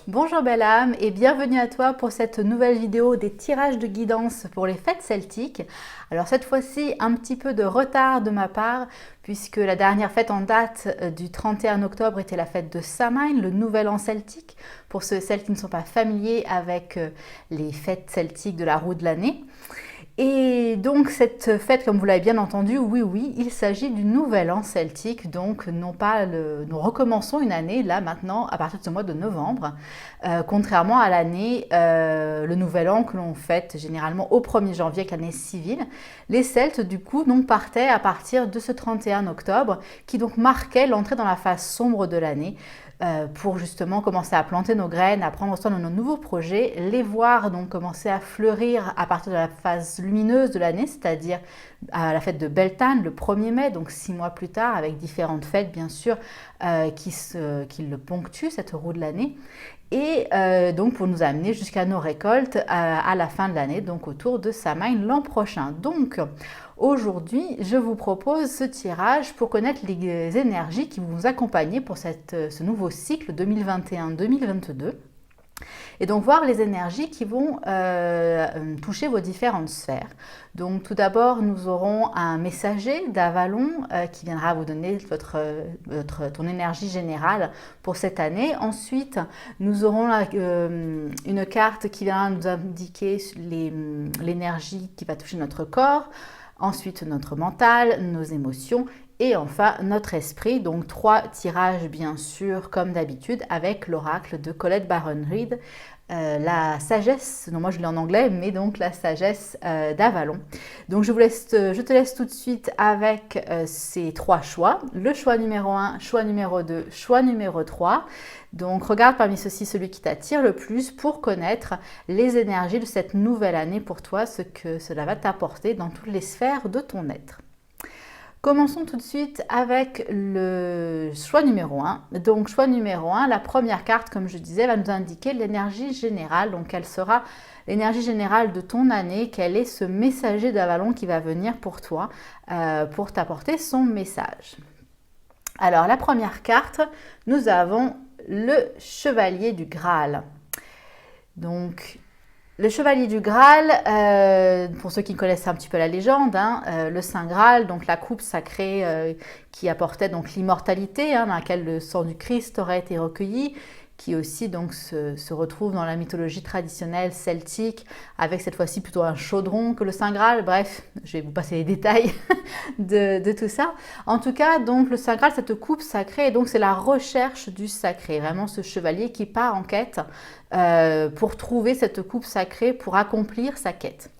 Bonjour belle âme et bienvenue à toi pour cette nouvelle vidéo des tirages de guidance pour les fêtes celtiques. Alors cette fois-ci un petit peu de retard de ma part puisque la dernière fête en date du 31 octobre était la fête de Samhain, le nouvel an celtique, pour ceux et celles qui ne sont pas familiers avec les fêtes celtiques de la roue de l'année. Et donc cette fête, comme vous l'avez bien entendu, oui, il s'agit du nouvel an celtique, donc non pas nous recommençons une année là maintenant à partir de ce mois de novembre, contrairement à l'année, le nouvel an que l'on fête généralement au 1er janvier avec l'année civile. Les Celtes du coup donc partaient à partir de ce 31 octobre qui donc marquait l'entrée dans la phase sombre de l'année. Pour justement commencer à planter nos graines, à prendre soin de nos nouveaux projets, les voir donc commencer à fleurir à partir de la phase lumineuse de l'année, c'est-à-dire à la fête de Beltane le 1er mai, donc 6 mois plus tard, avec différentes fêtes bien sûr qui le ponctuent, cette roue de l'année. Et donc pour nous amener jusqu'à nos récoltes à la fin de l'année, donc autour de Samhain l'an prochain. Donc aujourd'hui, je vous propose ce tirage pour connaître les énergies qui vont vous accompagner pour ce nouveau cycle 2021-2022. Et donc voir les énergies qui vont toucher vos différentes sphères. Donc tout d'abord, nous aurons un messager d'Avalon qui viendra vous donner ton énergie générale pour cette année. Ensuite, nous aurons une carte qui viendra nous indiquer l'énergie qui va toucher notre corps. Ensuite, notre mental, nos émotions et enfin notre esprit. Donc 3 tirages bien sûr comme d'habitude avec l'oracle de Colette Baron-Reid, la sagesse, non moi je l'ai en anglais, mais donc la sagesse d'Avalon. Donc je te laisse tout de suite avec ces 3 choix. Le choix numéro 1, choix numéro 2, choix numéro 3. Donc regarde parmi ceux-ci celui qui t'attire le plus pour connaître les énergies de cette nouvelle année pour toi, ce que cela va t'apporter dans toutes les sphères de ton être. Commençons tout de suite avec le choix numéro 1. Donc choix numéro 1, la première carte, comme je disais, va nous indiquer l'énergie générale. Donc quelle sera l'énergie générale de ton année? Quel est ce messager d'Avalon qui va venir pour toi pour t'apporter son message? Alors la première carte, nous avons le chevalier du Graal. Donc le chevalier du Graal, pour ceux qui connaissent un petit peu la légende, le Saint Graal, donc la coupe sacrée qui apportait donc l'immortalité, dans laquelle le sang du Christ aurait été recueilli, qui aussi donc se retrouve dans la mythologie traditionnelle celtique, avec cette fois-ci plutôt un chaudron que le Saint Graal. Bref, je vais vous passer les détails de tout ça. En tout cas, donc le Saint Graal, cette coupe sacrée, et donc c'est la recherche du sacré, vraiment ce chevalier qui part en quête pour trouver cette coupe sacrée, pour accomplir sa quête.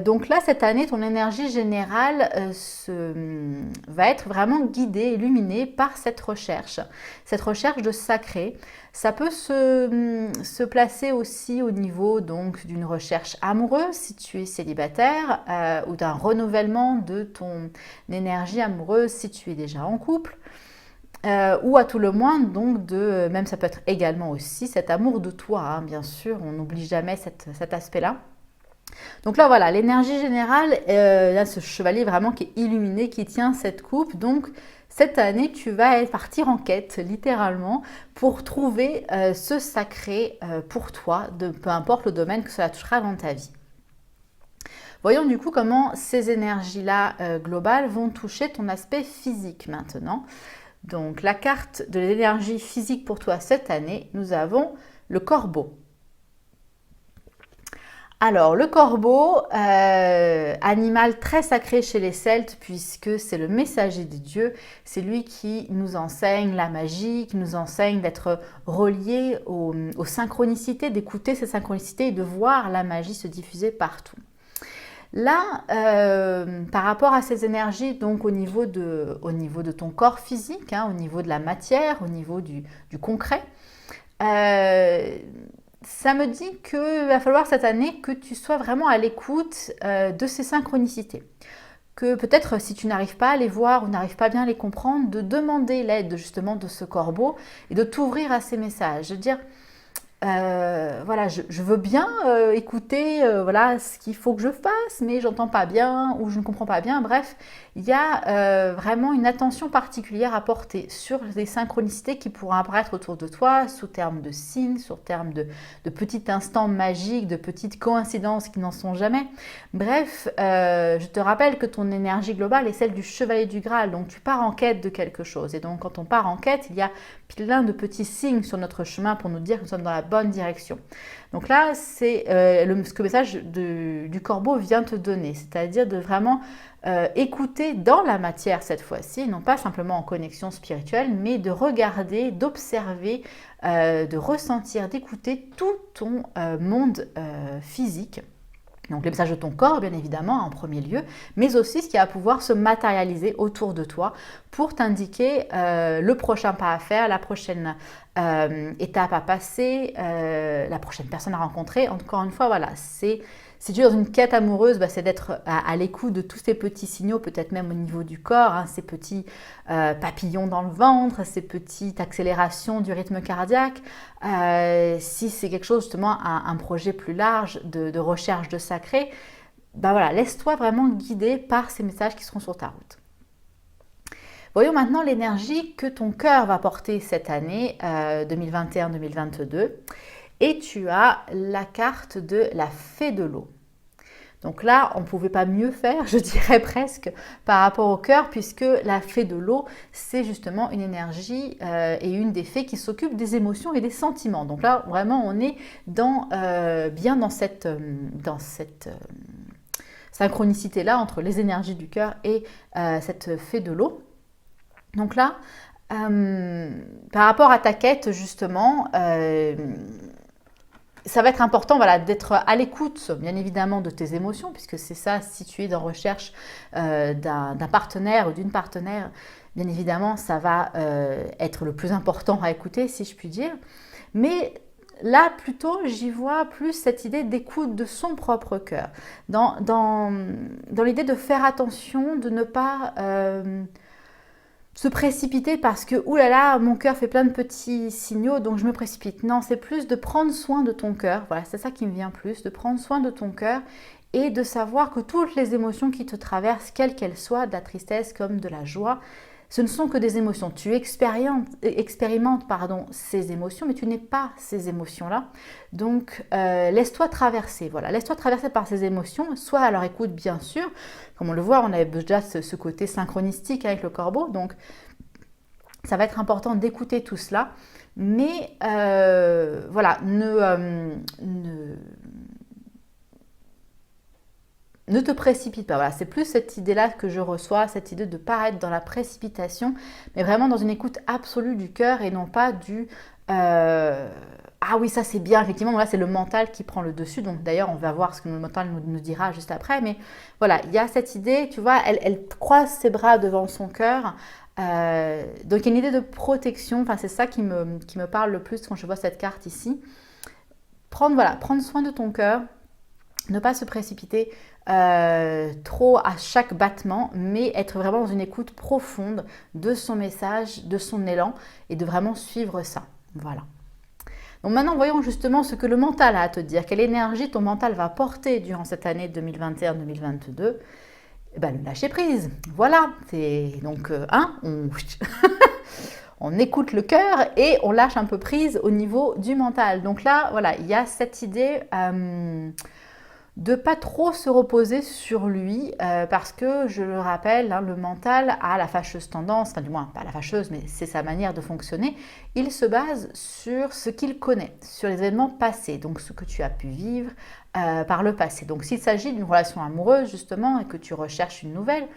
Donc là, cette année, ton énergie générale va être vraiment guidée, illuminée par cette recherche de sacré. Ça peut se placer aussi au niveau donc d'une recherche amoureuse si tu es célibataire ou d'un renouvellement de ton énergie amoureuse si tu es déjà en couple. Ou à tout le moins, donc même ça peut être également aussi cet amour de toi, bien sûr, on n'oublie jamais cet aspect-là. Donc là voilà, l'énergie générale, là ce chevalier vraiment qui est illuminé, qui tient cette coupe. Donc cette année, tu vas partir en quête, littéralement, pour trouver ce sacré pour toi, peu importe le domaine que cela touchera dans ta vie. Voyons du coup comment ces énergies-là globales vont toucher ton aspect physique maintenant. Donc la carte de l'énergie physique pour toi cette année, nous avons le corbeau. Alors le corbeau, animal très sacré chez les Celtes puisque c'est le messager des dieux, c'est lui qui nous enseigne la magie, qui nous enseigne d'être relié aux synchronicités, d'écouter ces synchronicités et de voir la magie se diffuser partout. Là, par rapport à ces énergies, donc au niveau de ton corps physique, au niveau de la matière, au niveau du concret, ça me dit qu'il va falloir cette année que tu sois vraiment à l'écoute de ces synchronicités. Que peut-être si tu n'arrives pas à les voir ou n'arrives pas bien à les comprendre, de demander l'aide justement de ce corbeau et de t'ouvrir à ces messages. De dire, voilà, je veux bien écouter voilà, ce qu'il faut que je fasse, mais j'entends pas bien ou je ne comprends pas bien. Bref, il y a vraiment une attention particulière à porter sur les synchronicités qui pourront apparaître autour de toi, sous terme de signes, sous terme de petits instants magiques, de petites coïncidences qui n'en sont jamais. Bref, je te rappelle que ton énergie globale est celle du chevalier du Graal, donc tu pars en quête de quelque chose. Et donc quand on part en quête, il y a plein de petits signes sur notre chemin pour nous dire que nous sommes dans la bonne direction. Donc là, c'est ce que le message du corbeau vient te donner, c'est-à-dire de vraiment écouter dans la matière cette fois-ci, non pas simplement en connexion spirituelle, mais de regarder, d'observer, de ressentir, d'écouter tout ton monde physique. Donc les messages de ton corps, bien évidemment, en premier lieu, mais aussi ce qui va pouvoir se matérialiser autour de toi pour t'indiquer le prochain pas à faire, la prochaine étape à passer, la prochaine personne à rencontrer. Encore une fois, voilà, si tu es dans une quête amoureuse, c'est d'être à l'écoute de tous ces petits signaux, peut-être même au niveau du corps, hein, ces petits papillons dans le ventre, ces petites accélérations du rythme cardiaque. Si c'est quelque chose, justement, un projet plus large de recherche de sacré, voilà, laisse-toi vraiment guider par ces messages qui seront sur ta route. Voyons maintenant l'énergie que ton cœur va porter cette année 2021-2022. Et tu as la carte de la fée de l'eau. Donc là, on ne pouvait pas mieux faire, je dirais presque, par rapport au cœur, puisque la fée de l'eau, c'est justement une énergie et une des fées qui s'occupe des émotions et des sentiments. Donc là, vraiment, on est bien dans cette synchronicité-là entre les énergies du cœur et cette fée de l'eau. Donc là, par rapport à ta quête, justement, ça va être important, voilà, d'être à l'écoute, bien évidemment, de tes émotions, puisque c'est ça, si tu es en recherche d'un partenaire ou d'une partenaire, bien évidemment, ça va être le plus important à écouter, si je puis dire. Mais là, plutôt, j'y vois plus cette idée d'écoute de son propre cœur, dans l'idée de faire attention, de ne pas se précipiter parce que, oulala, mon cœur fait plein de petits signaux, donc je me précipite. Non, c'est plus de prendre soin de ton cœur. Voilà, c'est ça qui me vient plus, de prendre soin de ton cœur et de savoir que toutes les émotions qui te traversent, quelles qu'elles soient, de la tristesse comme de la joie, ce ne sont que des émotions. Tu expérimentes ces émotions, mais tu n'es pas ces émotions-là. Donc, laisse-toi traverser. Voilà, laisse-toi traverser par ces émotions. Sois à leur écoute, bien sûr. Comme on le voit, on avait déjà ce côté synchronistique avec le corbeau. Donc, ça va être important d'écouter tout cela. Mais, voilà, ne te précipite pas. Voilà, c'est plus cette idée-là que je reçois, cette idée de ne pas être dans la précipitation, mais vraiment dans une écoute absolue du cœur et non pas du ah oui, ça c'est bien, effectivement, là c'est le mental qui prend le dessus. Donc d'ailleurs, on va voir ce que le mental nous dira juste après. Mais voilà, il y a cette idée, tu vois, elle croise ses bras devant son cœur. Donc il y a une idée de protection, enfin, c'est ça qui me parle le plus quand je vois cette carte ici. Prendre soin de ton cœur, ne pas se précipiter trop à chaque battement, mais être vraiment dans une écoute profonde de son message, de son élan, et de vraiment suivre ça. Voilà. Donc maintenant, voyons justement ce que le mental a à te dire. Quelle énergie ton mental va porter durant cette année 2021-2022 ? Le lâcher prise. Voilà. C'est donc, on écoute le cœur et on lâche un peu prise au niveau du mental. Donc là, voilà, il y a cette idée de pas trop se reposer sur lui parce que, je le rappelle, hein, le mental a la fâcheuse tendance, enfin du moins pas la fâcheuse, mais c'est sa manière de fonctionner. Il se base sur ce qu'il connaît, sur les événements passés, donc ce que tu as pu vivre par le passé. Donc s'il s'agit d'une relation amoureuse justement et que tu recherches une nouvelle,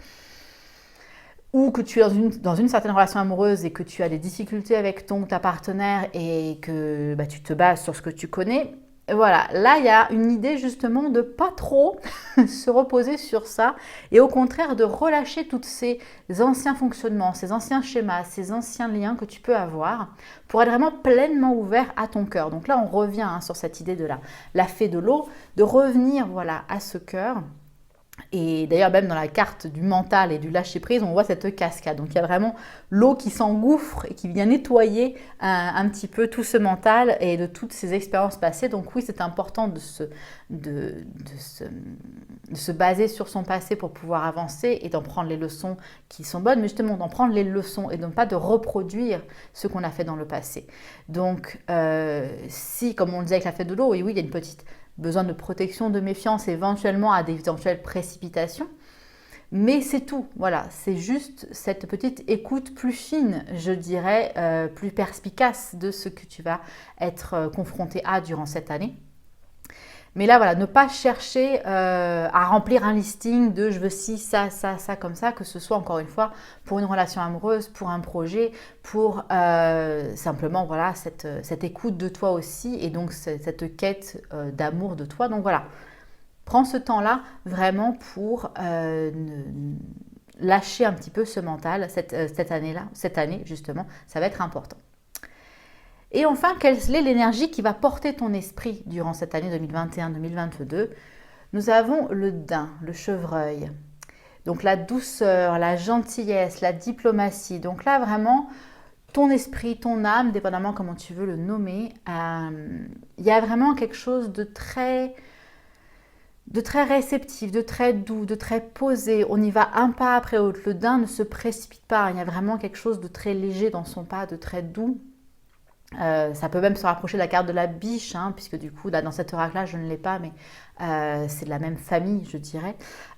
ou que tu es dans une certaine relation amoureuse et que tu as des difficultés avec ta partenaire et que tu te bases sur ce que tu connais, voilà, là il y a une idée justement de pas trop se reposer sur ça et au contraire de relâcher tous ces anciens fonctionnements, ces anciens schémas, ces anciens liens que tu peux avoir pour être vraiment pleinement ouvert à ton cœur. Donc là on revient sur cette idée de la fée de l'eau, de revenir voilà, à ce cœur Et d'ailleurs, même dans la carte du mental et du lâcher-prise, on voit cette cascade. Donc, il y a vraiment l'eau qui s'engouffre et qui vient nettoyer un petit peu tout ce mental et de toutes ces expériences passées. Donc, oui, c'est important de se baser sur son passé pour pouvoir avancer et d'en prendre les leçons qui sont bonnes, mais justement d'en prendre les leçons et de ne pas de reproduire ce qu'on a fait dans le passé. Donc, si, comme on le disait avec la fête de l'eau, oui, il y a une petite besoin de protection, de méfiance, éventuellement à des éventuelles précipitations. Mais c'est tout, voilà, c'est juste cette petite écoute plus fine, je dirais, plus perspicace de ce que tu vas être confronté à durant cette année. Mais là, voilà, ne pas chercher à remplir un listing de je veux ci, ça, comme ça, que ce soit encore une fois pour une relation amoureuse, pour un projet, pour simplement voilà, cette écoute de toi aussi et donc cette quête d'amour de toi. Donc voilà, prends ce temps-là vraiment pour lâcher un petit peu ce mental cette année justement, ça va être important. Et enfin, quelle est l'énergie qui va porter ton esprit durant cette année 2021-2022? Nous avons le daim, le chevreuil. Donc la douceur, la gentillesse, la diplomatie. Donc là, vraiment, ton esprit, ton âme, dépendamment comment tu veux le nommer, il y a vraiment quelque chose de très réceptif, de très doux, de très posé. On y va un pas après l'autre. Le daim ne se précipite pas. Il y a vraiment quelque chose de très léger dans son pas, de très doux. Ça peut même se rapprocher de la carte de la biche, hein, puisque du coup, là, dans cet oracle-là, je ne l'ai pas, mais c'est de la même famille, je dirais.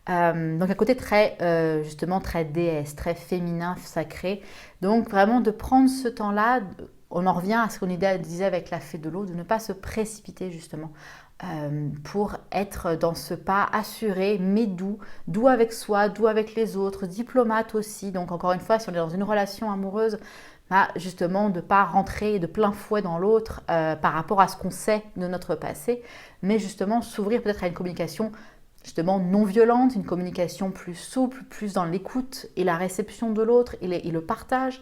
Donc, un côté très, justement, très déesse, très féminin, sacré. Donc, vraiment, de prendre ce temps-là, on en revient à ce qu'on disait avec la fée de l'eau, de ne pas se précipiter, justement, pour être dans ce pas assuré, mais doux, doux avec soi, doux avec les autres, diplomate aussi. Donc, encore une fois, si on est dans une relation amoureuse, justement de ne pas rentrer de plein fouet dans l'autre par rapport à ce qu'on sait de notre passé, mais justement s'ouvrir peut-être à une communication justement non violente, une communication plus souple, plus dans l'écoute et la réception de l'autre et le partage.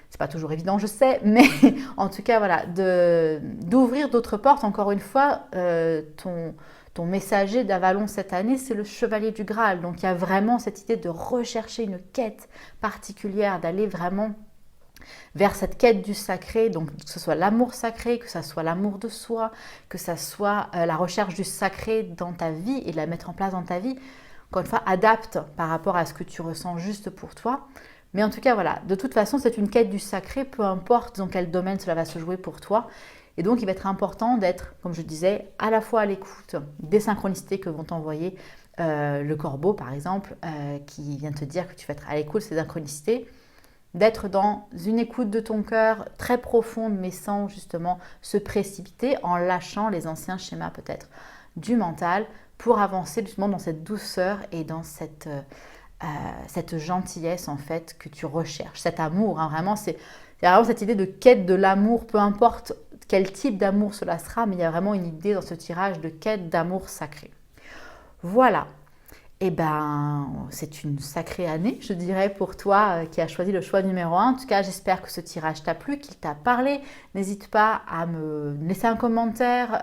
C'est pas toujours évident, je sais, mais en tout cas, voilà, d'ouvrir d'autres portes. Encore une fois, ton messager d'Avalon cette année, c'est le chevalier du Graal. Donc, il y a vraiment cette idée de rechercher une quête particulière, d'aller vraiment vers cette quête du sacré, donc que ce soit l'amour sacré, que ce soit l'amour de soi, que ce soit la recherche du sacré dans ta vie et de la mettre en place dans ta vie. Encore une fois, adapte par rapport à ce que tu ressens juste pour toi. Mais en tout cas, voilà, de toute façon, c'est une quête du sacré, peu importe dans quel domaine cela va se jouer pour toi. Et donc, il va être important d'être, comme je disais, à la fois à l'écoute des synchronicités que vont t'envoyer le corbeau, par exemple, qui vient te dire que tu vas être à l'écoute de ces synchronicités, d'être dans une écoute de ton cœur très profonde, mais sans justement se précipiter, en lâchant les anciens schémas peut-être du mental, pour avancer justement dans cette douceur et dans cette gentillesse en fait que tu recherches, cet amour, hein, vraiment c'est vraiment cette idée de quête de l'amour, peu importe quel type d'amour cela sera, mais il y a vraiment une idée dans ce tirage de quête d'amour sacré. Voilà. Eh ben, c'est une sacrée année, je dirais, pour toi qui as choisi le choix numéro 1. En tout cas, j'espère que ce tirage t'a plu, qu'il t'a parlé. N'hésite pas à me laisser un commentaire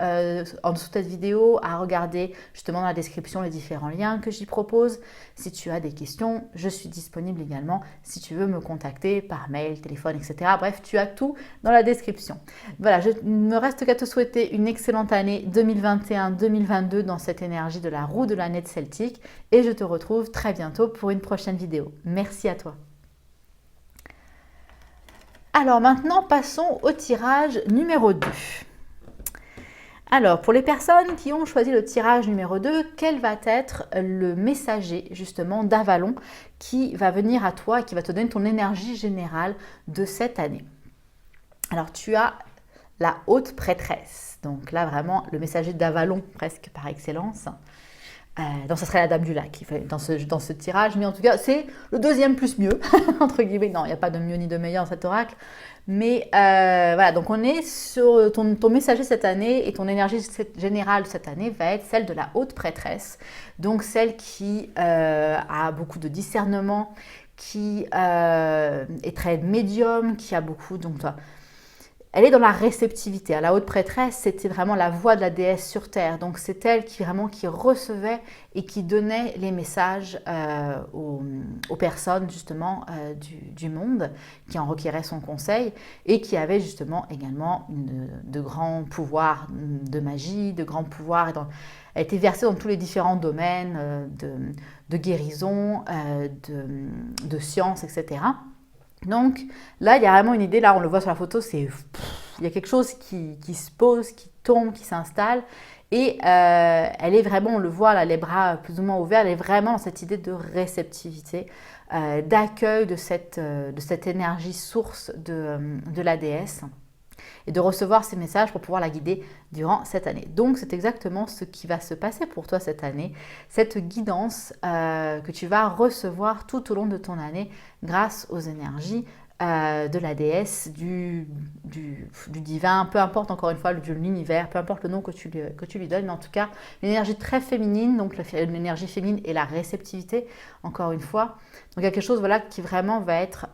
en dessous de cette vidéo, à regarder justement dans la description les différents liens que j'y propose. Si tu as des questions, je suis disponible également si tu veux me contacter par mail, téléphone, etc. Bref, tu as tout dans la description. Voilà, je ne me reste qu'à te souhaiter une excellente année 2021-2022 dans cette énergie de la roue de l'année de Celtique. Et je te retrouve très bientôt pour une prochaine vidéo. Merci à toi. Alors maintenant, passons au tirage numéro 2. Alors, pour les personnes qui ont choisi le tirage numéro 2, quel va être le messager justement d'Avalon qui va venir à toi et qui va te donner ton énergie générale de cette année? Alors, tu as la haute prêtresse. Donc là, vraiment, le messager d'Avalon presque par excellence. Donc ça serait la Dame du Lac dans ce tirage, mais en tout cas c'est le deuxième plus mieux, entre guillemets. Non, il n'y a pas de mieux ni de meilleur dans cet oracle, mais voilà, donc on est sur ton messager cette année et ton énergie générale cette année va être celle de la haute prêtresse, donc celle qui a beaucoup de discernement, qui est très médium, qui a beaucoup, donc elle est dans la réceptivité. La haute prêtresse, c'était vraiment la voix de la déesse sur terre. Donc c'est elle qui recevait et qui donnait les messages aux personnes justement du monde qui en requéraient son conseil et qui avait justement également de grands pouvoirs de magie, de grands pouvoirs. Elle était versée dans tous les différents domaines de guérison, de science, etc. Donc là, il y a vraiment une idée, là on le voit sur la photo, il y a quelque chose qui se pose, qui tombe, qui s'installe et elle est vraiment, on le voit là, les bras plus ou moins ouverts, elle est vraiment dans cette idée de réceptivité, d'accueil de cette énergie source de la déesse et de recevoir ces messages pour pouvoir la guider durant cette année. Donc c'est exactement ce qui va se passer pour toi cette année, cette guidance que tu vas recevoir tout au long de ton année grâce aux énergies de la déesse, du divin, peu importe encore une fois de l'univers, peu importe le nom que tu lui donnes, mais en tout cas une énergie très féminine, donc l'énergie féminine et la réceptivité, encore une fois. Donc il y a quelque chose voilà, qui vraiment va être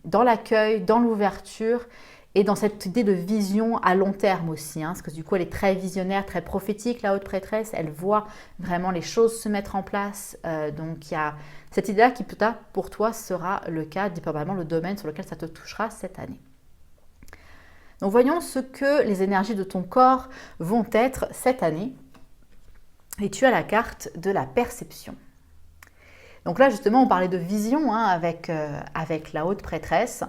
dans l'accueil, dans l'ouverture, et dans cette idée de vision à long terme aussi, parce que du coup elle est très visionnaire, très prophétique, la haute prêtresse, elle voit vraiment les choses se mettre en place, donc il y a cette idée-là qui peut-être pour toi sera le cas, probablement le domaine sur lequel ça te touchera cette année. Donc voyons ce que les énergies de ton corps vont être cette année, et tu as la carte de la perception. Donc là justement on parlait de vision avec la haute prêtresse.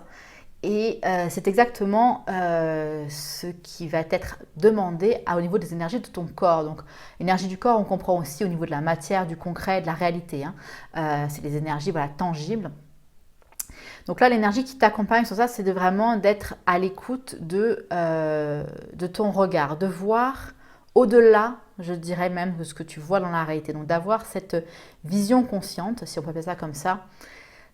Et c'est exactement ce qui va être demandé au niveau des énergies de ton corps. Donc, l'énergie du corps, on comprend aussi au niveau de la matière, du concret, de la réalité. C'est les énergies voilà, tangibles. Donc là, l'énergie qui t'accompagne sur ça, c'est vraiment d'être à l'écoute de ton regard, de voir au-delà, je dirais même, de ce que tu vois dans la réalité. Donc, d'avoir cette vision consciente, si on peut appeler ça comme ça,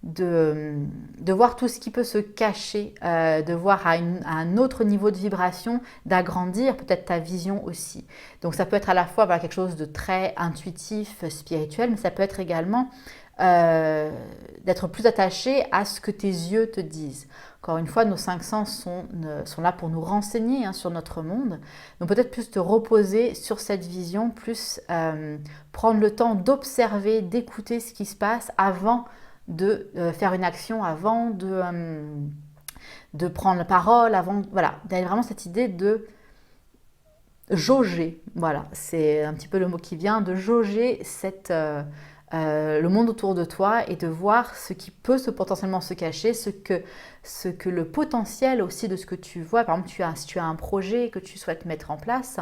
de voir tout ce qui peut se cacher, de voir à un autre niveau de vibration, d'agrandir peut-être ta vision aussi. Donc ça peut être à la fois quelque chose de très intuitif, spirituel, mais ça peut être également d'être plus attaché à ce que tes yeux te disent. Encore une fois, nos 5 sens sont là pour nous renseigner sur notre monde. Donc peut-être plus te reposer sur cette vision, plus prendre le temps d'observer, d'écouter ce qui se passe avant de faire une action, avant de prendre la parole, avant, voilà, d'avoir vraiment cette idée de jauger, voilà, c'est un petit peu le mot qui vient, de jauger le monde autour de toi et de voir ce qui peut potentiellement se cacher, ce que le potentiel aussi de ce que tu vois. Par exemple, si tu as un projet que tu souhaites mettre en place,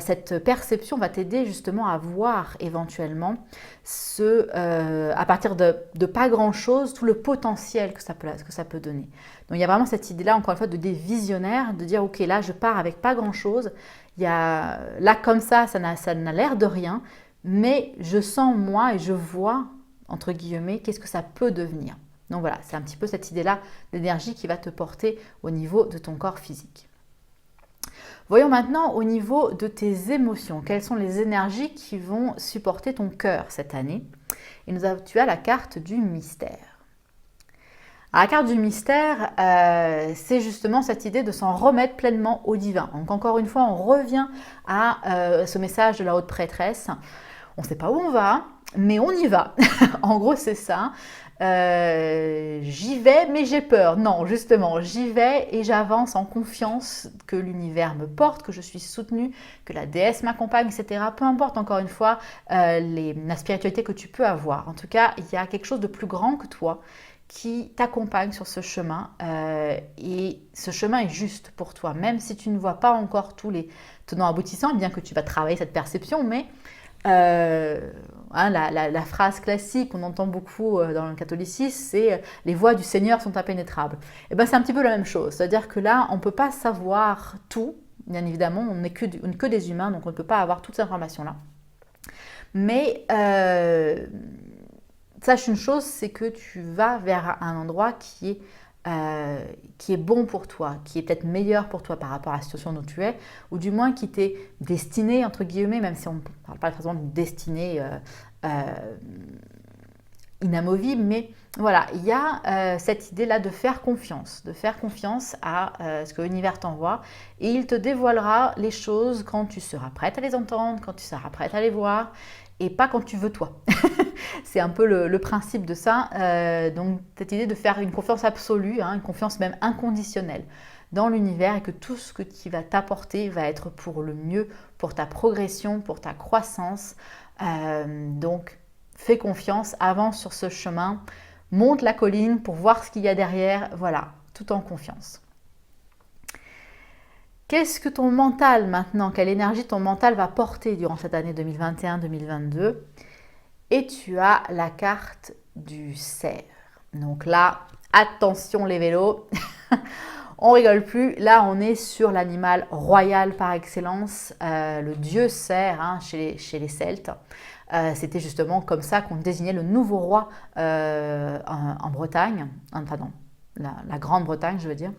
cette perception va t'aider justement à voir éventuellement à partir de pas grand-chose, tout le potentiel que ça peut donner. Donc il y a vraiment cette idée-là, encore une fois, des visionnaires, de dire ok, là je pars avec pas grand-chose, là comme ça n'a l'air de rien, mais je sens moi et je vois, entre guillemets, qu'est-ce que ça peut devenir. Donc voilà, c'est un petit peu cette idée-là d'énergie qui va te porter au niveau de ton corps physique. Voyons maintenant au niveau de tes émotions. Quelles sont les énergies qui vont supporter ton cœur cette année? Et tu as la carte du mystère. Alors, la carte du mystère, c'est justement cette idée de s'en remettre pleinement au divin. Donc encore une fois, on revient à ce message de la haute prêtresse. On ne sait pas où on va, mais on y va. En gros, c'est ça. J'y vais, mais j'ai peur. Non, justement, j'y vais et j'avance en confiance que l'univers me porte, que je suis soutenue, que la déesse m'accompagne, etc. Peu importe, encore une fois, la spiritualité que tu peux avoir. En tout cas, il y a quelque chose de plus grand que toi qui t'accompagne sur ce chemin et ce chemin est juste pour toi, même si tu ne vois pas encore tous les tenants aboutissants, bien que tu vas travailler cette perception, mais la phrase classique qu'on entend beaucoup dans le catholicisme, c'est « les voies du Seigneur sont impénétrables ». Et bien c'est un petit peu la même chose, c'est-à-dire que là, on ne peut pas savoir tout, bien évidemment, on n'est que des humains, donc on ne peut pas avoir toutes ces informations-là. Mais sache une chose, c'est que tu vas vers un endroit qui est bon pour toi, qui est peut-être meilleur pour toi par rapport à la situation dont tu es, ou du moins qui t'est destiné, entre guillemets, même si on ne parle pas forcément de destinée inamovible, mais voilà, il y a cette idée-là de faire confiance à ce que l'univers t'envoie, et il te dévoilera les choses quand tu seras prête à les entendre, quand tu seras prête à les voir, et pas quand tu veux toi. C'est un peu le principe de ça. Donc cette idée de faire une confiance absolue, hein, une confiance même inconditionnelle dans l'univers, et que tout ce que tu vas t'apporter va être pour le mieux, pour ta progression, pour ta croissance. Donc fais confiance, avance sur ce chemin, monte la colline pour voir ce qu'il y a derrière, voilà, tout en confiance. Qu'est-ce que ton mental maintenant, quelle énergie ton mental va porter durant cette année 2021-2022? Et tu as la carte du cerf. Donc là, attention les vélos, on rigole plus. Là, on est sur l'animal royal par excellence, le dieu cerf, hein, chez les Celtes. C'était justement comme ça qu'on désignait le nouveau roi en Bretagne, enfin non, la Grande-Bretagne, je veux dire.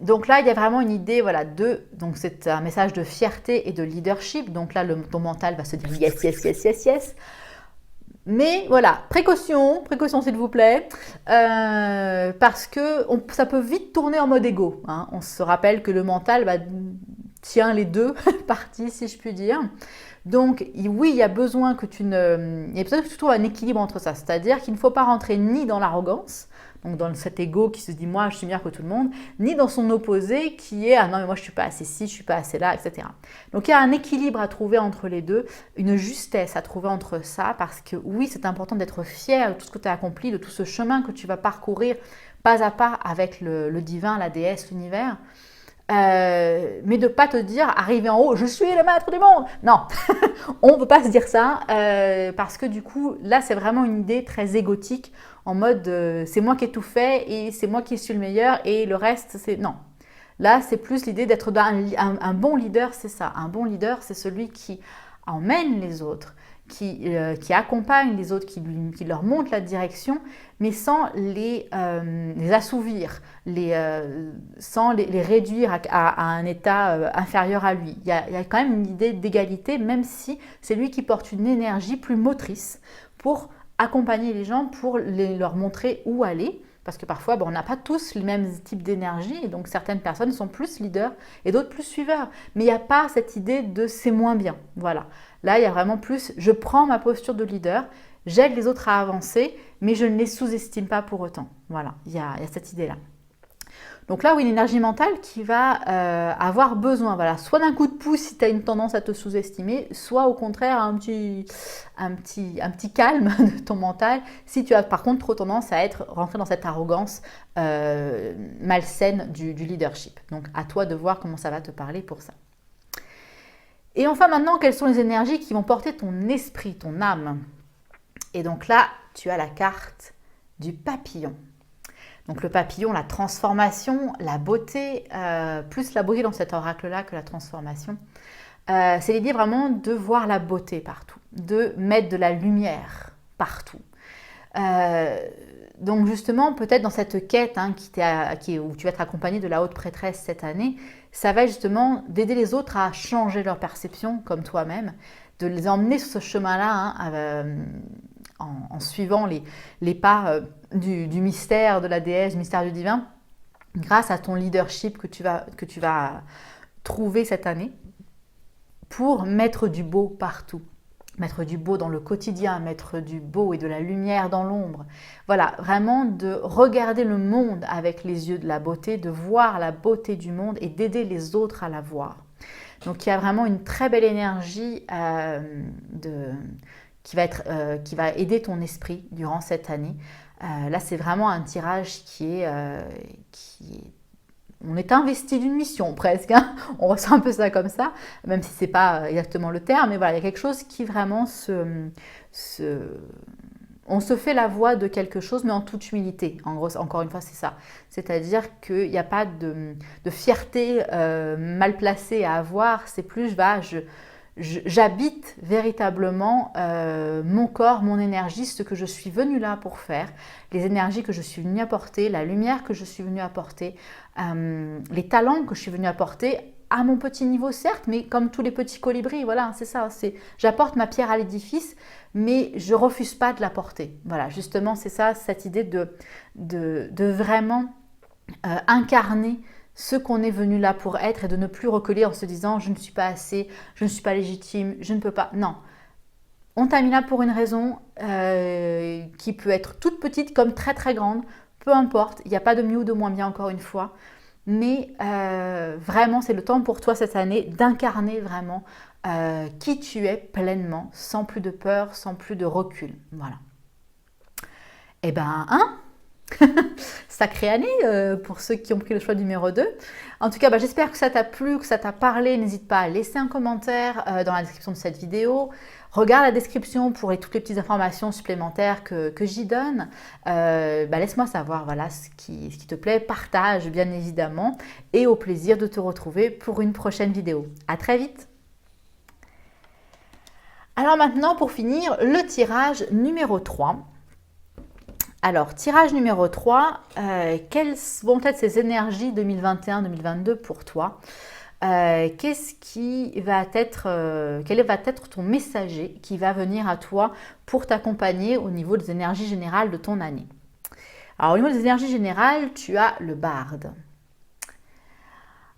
Donc là, il y a vraiment une idée, voilà, donc c'est un message de fierté et de leadership. Donc là, ton mental va se dire yes, yes, yes, yes, yes. Mais voilà, précaution s'il vous plaît, parce que ça peut vite tourner en mode égo. Hein. On se rappelle que le mental tient les deux parties, si je puis dire. Donc oui, il y a besoin que il y a besoin que tu trouves un équilibre entre ça. C'est-à-dire qu'il ne faut pas rentrer ni dans l'arrogance, donc dans cet ego qui se dit moi je suis meilleur que tout le monde, ni dans son opposé qui est ah non mais moi je suis pas assez ci, je suis pas assez là, etc. Donc il y a un équilibre à trouver entre les deux, une justesse à trouver entre ça, parce que oui c'est important d'être fier de tout ce que tu as accompli, de tout ce chemin que tu vas parcourir pas à pas avec le divin, la déesse, l'univers. Mais de ne pas te dire, arrivé en haut, je suis le maître du monde. Non, on ne peut pas se dire ça, parce que du coup, là, c'est vraiment une idée très égotique, en mode, c'est moi qui ai tout fait, et c'est moi qui suis le meilleur, et le reste, c'est... Non. Là, c'est plus l'idée d'être un bon leader, c'est ça. Un bon leader, c'est celui qui emmène les autres, qui accompagne les autres, qui leur montre la direction, mais sans les assouvir, sans les réduire à un état inférieur à lui. Il y a quand même une idée d'égalité, même si c'est lui qui porte une énergie plus motrice pour accompagner les gens, pour leur montrer où aller. Parce que parfois, on n'a pas tous les mêmes types d'énergie, et donc certaines personnes sont plus leaders et d'autres plus suiveurs. Mais il n'y a pas cette idée de c'est moins bien. Voilà. Là, il y a vraiment plus, je prends ma posture de leader, j'aide les autres à avancer, mais je ne les sous-estime pas pour autant. Voilà, il y a cette idée-là. Donc là, oui, une énergie mentale qui va avoir besoin, voilà, soit d'un coup de pouce si tu as une tendance à te sous-estimer, soit au contraire un petit calme de ton mental si tu as par contre trop tendance à rentrer dans cette arrogance malsaine du leadership. Donc à toi de voir comment ça va te parler pour ça. Et enfin maintenant, quelles sont les énergies qui vont porter ton esprit, ton âme? Et donc là, tu as la carte du papillon. Donc le papillon, la transformation, la beauté, plus la beauté dans cet oracle-là que la transformation. C'est l'idée vraiment de voir la beauté partout, de mettre de la lumière partout. Donc justement, peut-être dans cette quête où tu vas être accompagné de la haute prêtresse cette année, ça va justement d'aider les autres à changer leur perception comme toi-même, de les emmener sur ce chemin-là en suivant les pas du mystère de la déesse, du mystère du divin, grâce à ton leadership que tu vas trouver cette année pour mettre du beau partout. Mettre du beau dans le quotidien, mettre du beau et de la lumière dans l'ombre. Voilà, vraiment de regarder le monde avec les yeux de la beauté, de voir la beauté du monde et d'aider les autres à la voir. Donc il y a vraiment une très belle énergie qui va aider ton esprit durant cette année. Là, c'est vraiment un tirage qui est on est investi d'une mission presque, hein. On ressent un peu ça comme ça, même si ce n'est pas exactement le terme, mais voilà, il y a quelque chose qui vraiment on se fait la voix de quelque chose, mais en toute humilité. En gros, encore une fois, c'est ça. C'est-à-dire qu'il n'y a pas de fierté mal placée à avoir, c'est plus, j'habite véritablement mon corps, mon énergie, ce que je suis venue là pour faire, les énergies que je suis venue apporter, la lumière que je suis venue apporter, les talents que je suis venue apporter à mon petit niveau, certes, mais comme tous les petits colibris, voilà, c'est ça. J'apporte ma pierre à l'édifice, mais je refuse pas de l'apporter. Voilà, justement, c'est ça, cette idée de vraiment incarner ce qu'on est venu là pour être et de ne plus reculer en se disant je ne suis pas assez, je ne suis pas légitime, je ne peux pas. Non, on t'a mis là pour une raison qui peut être toute petite comme très très grande, peu importe, il n'y a pas de mieux ou de moins bien encore une fois, mais vraiment c'est le temps pour toi cette année d'incarner vraiment qui tu es pleinement, sans plus de peur, sans plus de recul. Voilà. Eh ben, hein, sacrée année pour ceux qui ont pris le choix numéro 2. En tout cas, j'espère que ça t'a plu, que ça t'a parlé. N'hésite pas à laisser un commentaire dans la description de cette vidéo. Regarde la description pour toutes les petites informations supplémentaires que j'y donne. Laisse-moi savoir voilà, ce qui te plaît. Partage bien évidemment. Et au plaisir de te retrouver pour une prochaine vidéo. À très vite. Alors maintenant, pour finir, le tirage numéro 3. Alors, tirage numéro 3, quelles vont être ces énergies 2021-2022 pour toi? Quel va être ton messager qui va venir à toi pour t'accompagner au niveau des énergies générales de ton année? Alors, au niveau des énergies générales, tu as le barde.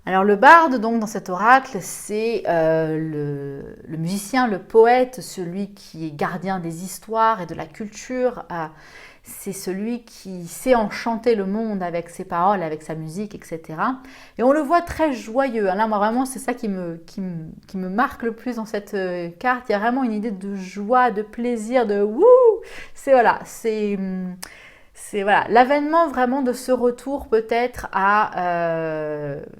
Alors le barde, donc dans cet oracle, c'est le musicien, le poète, celui qui est gardien des histoires et de la culture. C'est celui qui sait enchanter le monde avec ses paroles, avec sa musique, etc. Et on le voit très joyeux. Là, moi, vraiment, c'est ça qui me marque le plus dans cette carte. Il y a vraiment une idée de joie, de plaisir, de wouh! C'est voilà, c'est voilà, l'avènement vraiment de ce retour peut-être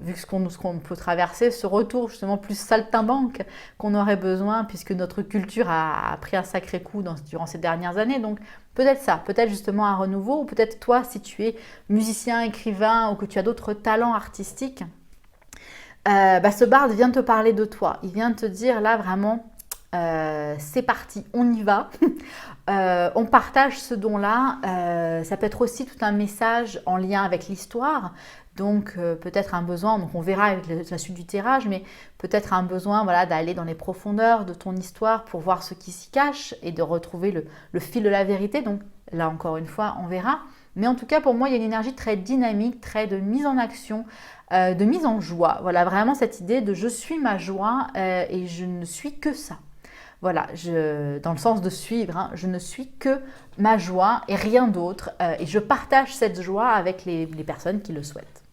vu ce qu'on peut traverser, ce retour justement plus saltimbanque qu'on aurait besoin puisque notre culture a pris un sacré coup durant ces dernières années. Donc peut-être ça, peut-être justement un renouveau ou peut-être toi si tu es musicien, écrivain ou que tu as d'autres talents artistiques, ce barde vient te parler de toi. Il vient te dire là vraiment... c'est parti, on y va. On partage ce don-là. Ça peut être aussi tout un message en lien avec l'histoire. Donc peut-être un besoin, donc on verra avec la suite du tirage, mais peut-être un besoin voilà, d'aller dans les profondeurs de ton histoire pour voir ce qui s'y cache et de retrouver le fil de la vérité. Donc là encore une fois, on verra. Mais en tout cas, pour moi, il y a une énergie très dynamique, très de mise en action, de mise en joie. Voilà, vraiment cette idée de je suis ma joie et je ne suis que ça. Voilà, dans le sens de suivre, hein, je ne suis que ma joie et rien d'autre. Et je partage cette joie avec les personnes qui le souhaitent.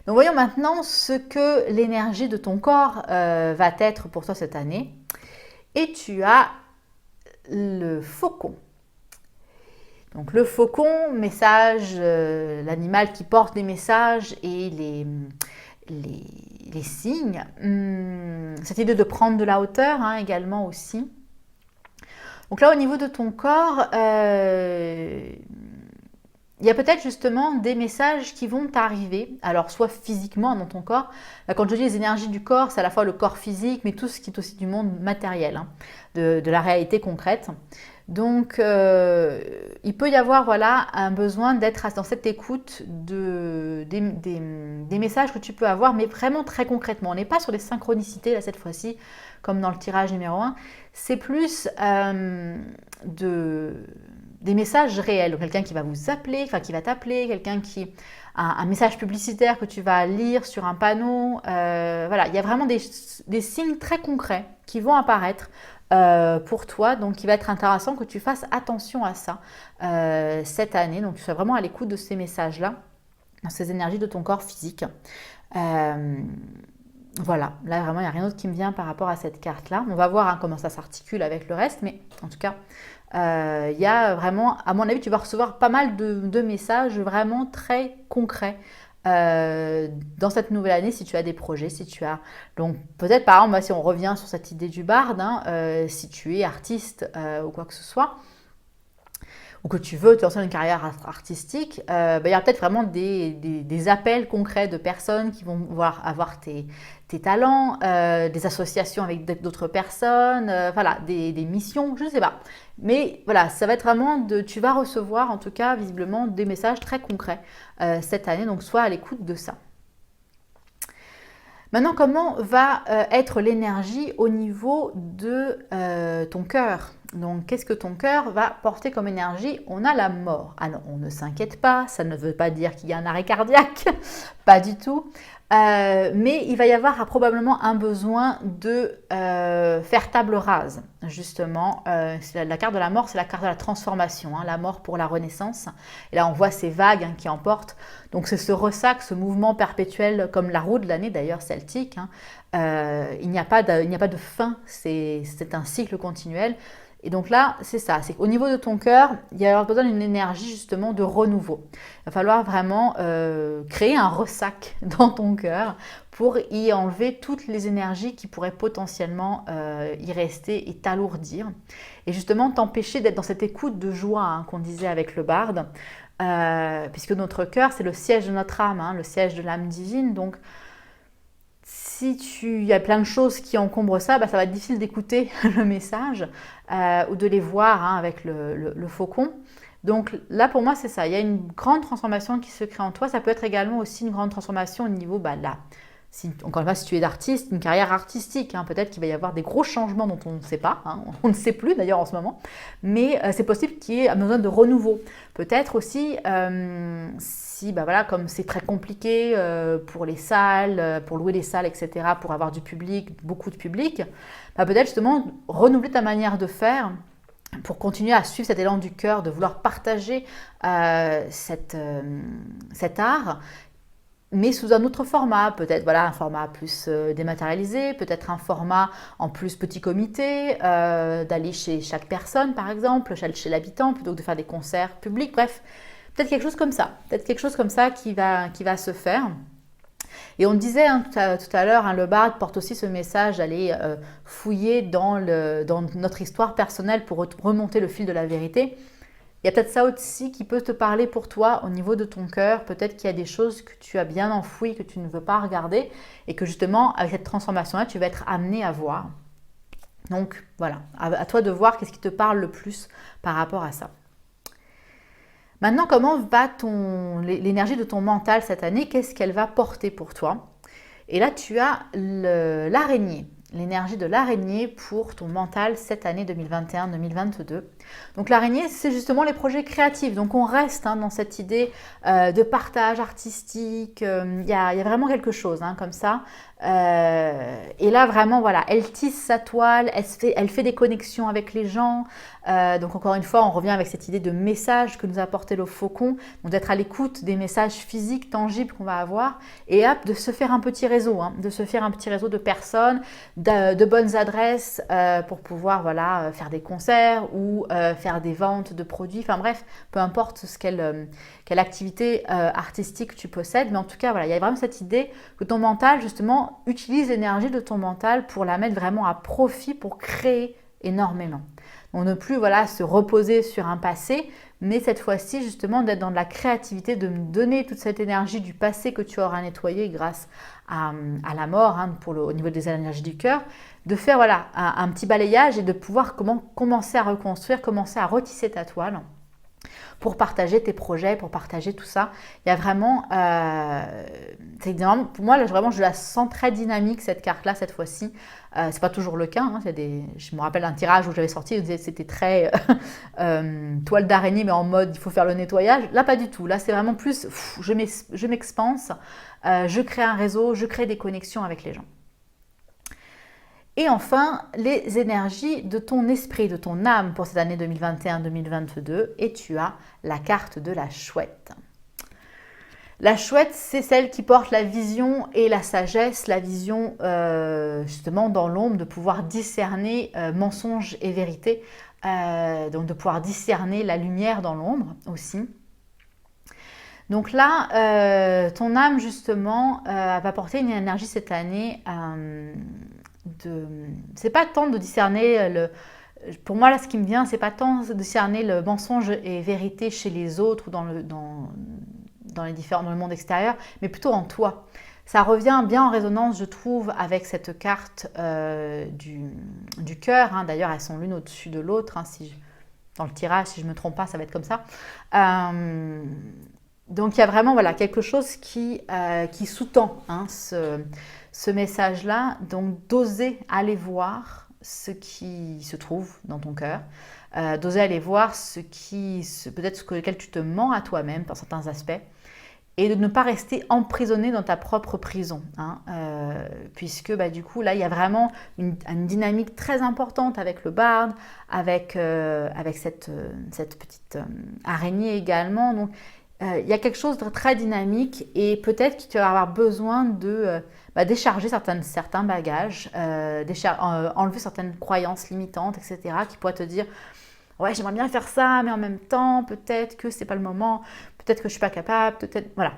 Donc voyons maintenant ce que l'énergie de ton corps va être pour toi cette année. Et tu as le faucon. Donc le faucon, message, l'animal qui porte les messages et les signes. Cette idée de prendre de la hauteur hein, également aussi. Donc là, au niveau de ton corps, il y a peut-être justement des messages qui vont t'arriver, alors soit physiquement dans ton corps. Quand je dis les énergies du corps, c'est à la fois le corps physique, mais tout ce qui est aussi du monde matériel, hein, de la réalité concrète. Donc, il peut y avoir voilà, un besoin d'être dans cette écoute des messages que tu peux avoir, mais vraiment très concrètement. On n'est pas sur des synchronicités, là, cette fois-ci, comme dans le tirage numéro 1. C'est plus des messages réels. Quelqu'un qui va vous appeler, enfin qui va t'appeler, quelqu'un qui... Un message publicitaire que tu vas lire sur un panneau. Voilà, il y a vraiment des signes très concrets qui vont apparaître pour toi, donc il va être intéressant que tu fasses attention à ça cette année, donc tu sois vraiment à l'écoute de ces messages-là, dans ces énergies de ton corps physique. Voilà, là vraiment il n'y a rien d'autre qui me vient par rapport à cette carte-là. On va voir hein, comment ça s'articule avec le reste, mais en tout cas, il y a vraiment, à mon avis, tu vas recevoir pas mal de messages vraiment très concrets dans cette nouvelle année, si tu as des projets, si tu as... Donc peut-être par exemple, si on revient sur cette idée du barde, hein, si tu es artiste ou quoi que ce soit, ou que tu veux te lancer dans une carrière artistique, il y a peut-être vraiment des appels concrets de personnes qui vont avoir tes talents, des associations avec d'autres personnes, voilà, des missions, je ne sais pas. Mais voilà, ça va être vraiment tu vas recevoir en tout cas visiblement des messages très concrets cette année, donc sois à l'écoute de ça. Maintenant, comment va être l'énergie au niveau de ton cœur? Donc, qu'est-ce que ton cœur va porter comme énergie? On a la mort. Alors, on ne s'inquiète pas, ça ne veut pas dire qu'il y a un arrêt cardiaque, pas du tout. Mais il va y avoir probablement un besoin de faire table rase, justement. La carte de la mort, c'est la carte de la transformation, hein, la mort pour la renaissance. Et là, on voit ces vagues hein, qui emportent. Donc, c'est ce ressac, ce mouvement perpétuel, comme la roue de l'année d'ailleurs celtique. Hein. Il n'y a pas de fin, c'est un cycle continuel. Et donc là, c'est ça, c'est qu'au niveau de ton cœur, il y a besoin d'une énergie justement de renouveau. Il va falloir vraiment créer un ressac dans ton cœur pour y enlever toutes les énergies qui pourraient potentiellement y rester et t'alourdir. Et justement t'empêcher d'être dans cette écoute de joie hein, qu'on disait avec le barde, puisque notre cœur, c'est le siège de notre âme, hein, le siège de l'âme divine. Donc, si il y a plein de choses qui encombrent ça, bah, ça va être difficile d'écouter le message ou de les voir hein, avec le faucon. Donc là, pour moi, c'est ça. Il y a une grande transformation qui se crée en toi. Ça peut être également aussi une grande transformation au niveau là. Encore une fois, si tu es d'artiste, une carrière artistique, hein, peut-être qu'il va y avoir des gros changements dont on ne sait pas, hein, on ne sait plus d'ailleurs en ce moment, mais c'est possible qu'il y ait besoin de renouveau. Peut-être aussi, si, voilà, comme c'est très compliqué pour les salles, pour louer des salles, etc., pour avoir du public, beaucoup de public, peut-être justement renouveler ta manière de faire pour continuer à suivre cet élan du cœur, de vouloir partager cet art, mais sous un autre format, peut-être voilà, un format plus dématérialisé, peut-être un format en plus petit comité, d'aller chez chaque personne par exemple, chez l'habitant, plutôt que de faire des concerts publics, bref, peut-être quelque chose comme ça qui va se faire. Et on disait hein, tout à l'heure, hein, le barde porte aussi ce message d'aller fouiller dans notre histoire personnelle pour remonter le fil de la vérité. Il y a peut-être ça aussi qui peut te parler pour toi au niveau de ton cœur. Peut-être qu'il y a des choses que tu as bien enfouies, que tu ne veux pas regarder et que justement, avec cette transformation-là, tu vas être amené à voir. Donc voilà, à toi de voir qu'est-ce qui te parle le plus par rapport à ça. Maintenant, comment va l'énergie de ton mental cette année? Qu'est-ce qu'elle va porter pour toi? Et là, tu as l'araignée. L'énergie de l'araignée pour ton mental cette année 2021-2022. Donc l'araignée, c'est justement les projets créatifs. Donc on reste hein, dans cette idée de partage artistique. Il y a vraiment quelque chose hein, comme ça. Et là vraiment, voilà, elle tisse sa toile, elle fait des connexions avec les gens. Donc encore une fois, on revient avec cette idée de message que nous a apporté le faucon. Donc d'être à l'écoute des messages physiques, tangibles qu'on va avoir. Et hop, de se faire un petit réseau, hein, de se faire un petit réseau de personnes, de bonnes adresses pour pouvoir voilà, faire des concerts ou faire des ventes de produits, enfin bref, peu importe quelle activité artistique tu possèdes, mais en tout cas, voilà, il y a vraiment cette idée que ton mental, justement, utilise l'énergie de ton mental pour la mettre vraiment à profit, pour créer énormément. Donc ne plus voilà, se reposer sur un passé, mais cette fois-ci, justement, d'être dans de la créativité, de me donner toute cette énergie du passé que tu auras nettoyé grâce à la mort, hein, au niveau des énergies du cœur, de faire voilà, un petit balayage et de pouvoir commencer à reconstruire, commencer à retisser ta toile pour partager tes projets, pour partager tout ça. Il y a vraiment, pour moi, là, vraiment, je la sens très dynamique, cette carte-là, cette fois-ci. C'est pas toujours le cas. Hein. Je me rappelle un tirage où j'avais sorti, c'était très toile d'araignée, mais en mode, il faut faire le nettoyage. Là, pas du tout. Là, c'est vraiment plus, je m'expanse, je crée un réseau, je crée des connexions avec les gens. Et enfin, les énergies de ton esprit, de ton âme pour cette année 2021-2022. Et tu as la carte de la chouette. La chouette, c'est celle qui porte la vision et la sagesse, la vision justement dans l'ombre, de pouvoir discerner mensonge et vérité, donc de pouvoir discerner la lumière dans l'ombre aussi. Donc là, ton âme justement va porter une énergie cette année c'est pas tant de discerner pour moi là ce qui me vient, c'est pas tant de discerner le mensonge et vérité chez les autres ou dans le monde extérieur, mais plutôt en toi. Ça revient bien en résonance, je trouve, avec cette carte du cœur. Hein. D'ailleurs, elles sont l'une au-dessus de l'autre. Hein, dans le tirage, si je ne me trompe pas, ça va être comme ça. Donc, il y a vraiment voilà, quelque chose qui sous-tend hein, ce message-là, donc d'oser aller voir ce qui se trouve dans ton cœur, d'oser aller voir peut-être ce lequel tu te mens à toi-même par certains aspects, et de ne pas rester emprisonné dans ta propre prison, hein, puisque du coup là il y a vraiment une dynamique très importante avec le barde, avec cette petite araignée également. Donc il y a quelque chose de très dynamique et peut-être que tu vas avoir besoin de décharger certains bagages, enlever certaines croyances limitantes, etc., qui pourraient te dire ouais, j'aimerais bien faire ça, mais en même temps, peut-être que c'est pas le moment, peut-être que je suis pas capable, peut-être. Voilà.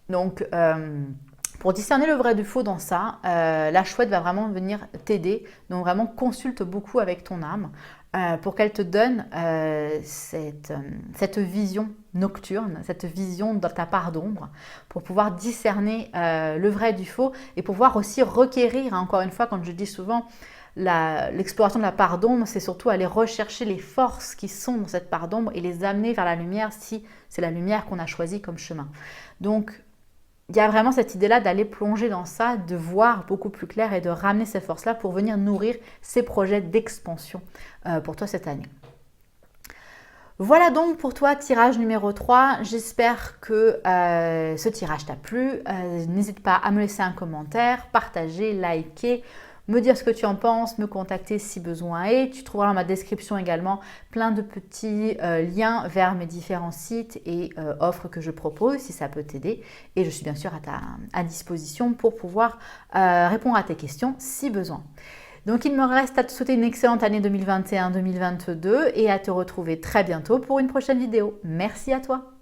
Donc, pour discerner le vrai du faux dans ça, la chouette va vraiment venir t'aider. Donc, vraiment, consulte beaucoup avec ton âme pour qu'elle te donne cette vision nocturne, cette vision dans ta part d'ombre, pour pouvoir discerner le vrai du faux et pouvoir aussi requérir, hein, encore une fois, comme je dis souvent, l'exploration de la part d'ombre, c'est surtout aller rechercher les forces qui sont dans cette part d'ombre et les amener vers la lumière si c'est la lumière qu'on a choisie comme chemin. Donc, il y a vraiment cette idée-là d'aller plonger dans ça, de voir beaucoup plus clair et de ramener ces forces-là pour venir nourrir ces projets d'expansion pour toi cette année. Voilà donc pour toi, tirage numéro 3. J'espère que ce tirage t'a plu. N'hésite pas à me laisser un commentaire, partager, liker, me dire ce que tu en penses, me contacter si besoin est. Tu trouveras dans ma description également plein de petits liens vers mes différents sites et offres que je propose si ça peut t'aider. Et je suis bien sûr à ta disposition pour pouvoir répondre à tes questions si besoin. Donc il me reste à te souhaiter une excellente année 2021-2022 et à te retrouver très bientôt pour une prochaine vidéo. Merci à toi!